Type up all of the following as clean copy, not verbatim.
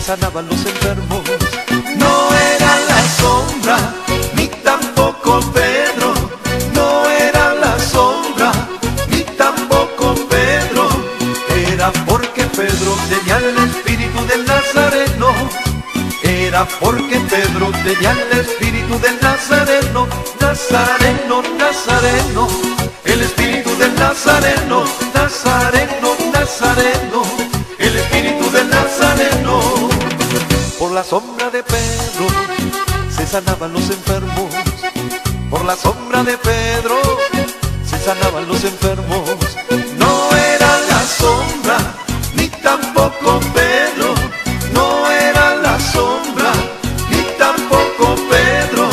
sanaban los enfermos. No era la sombra, ni tampoco Pedro. No era la sombra, ni tampoco Pedro. Era porque Pedro tenía el espíritu del Nazareno. Era porque Pedro tenía el espíritu del Nazareno. Nazareno, Nazareno, el espíritu del Nazareno. Nazareno, Nazareno, el espíritu del Nazareno. Por la sombra de Pedro se sanaban los enfermos. Por la sombra de Pedro se sanaban los enfermos. No era la sombra, ni tampoco Pedro. No era la sombra, ni tampoco Pedro.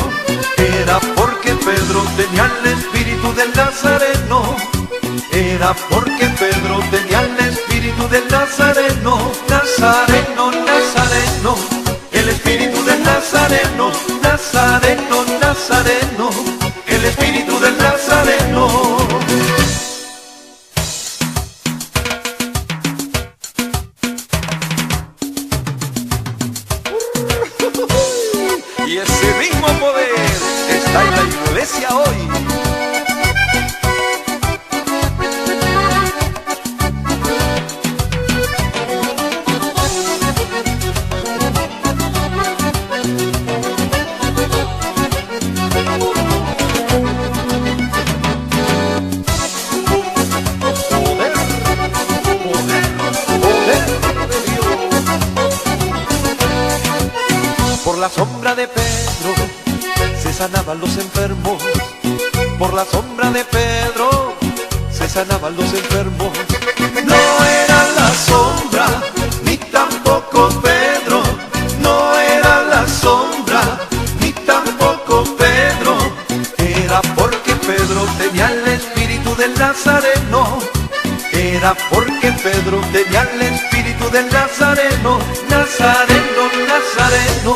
Era porque Pedro tenía el espíritu del Nazareno. Era porque Pedro tenía el espíritu del Nazareno. Nazareno, Nazareno, el espíritu del Nazareno. Nazareno, Nazareno, el espíritu del Nazareno. Y ese mismo poder está en la iglesia hoy. Por la sombra de Pedro se sanaban los enfermos. Por la sombra de Pedro se sanaban los enfermos. No era la sombra, ni tampoco Pedro. No era la sombra, ni tampoco Pedro. Era porque Pedro tenía el espíritu del Nazareno. Era porque Pedro tenía el espíritu del Nazareno. Nazareno, Nazareno,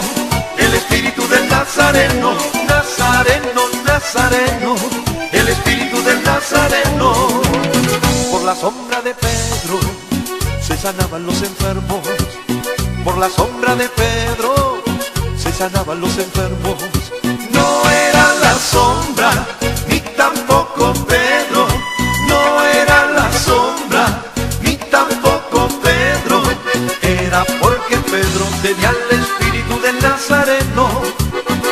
el espíritu del Nazareno. Nazareno, Nazareno, el espíritu del Nazareno. Por la sombra de Pedro se sanaban los enfermos. Por la sombra de Pedro se sanaban los enfermos. No era la sombra, ni tampoco Pedro. No era la sombra, ni tampoco Pedro. Era porque Pedro tenía el espíritu del Nazareno.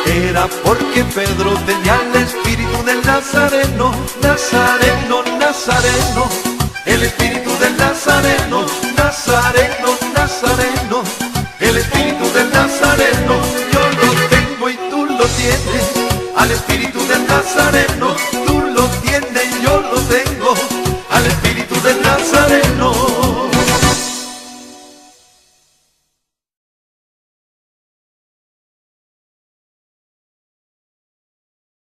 Era porque Pedro tenía el espíritu del Nazareno. Nazareno, Nazareno, el espíritu del Nazareno. Nazareno, Nazareno, el espíritu del Nazareno. Yo lo tengo y tú lo tienes, al espíritu del Nazareno.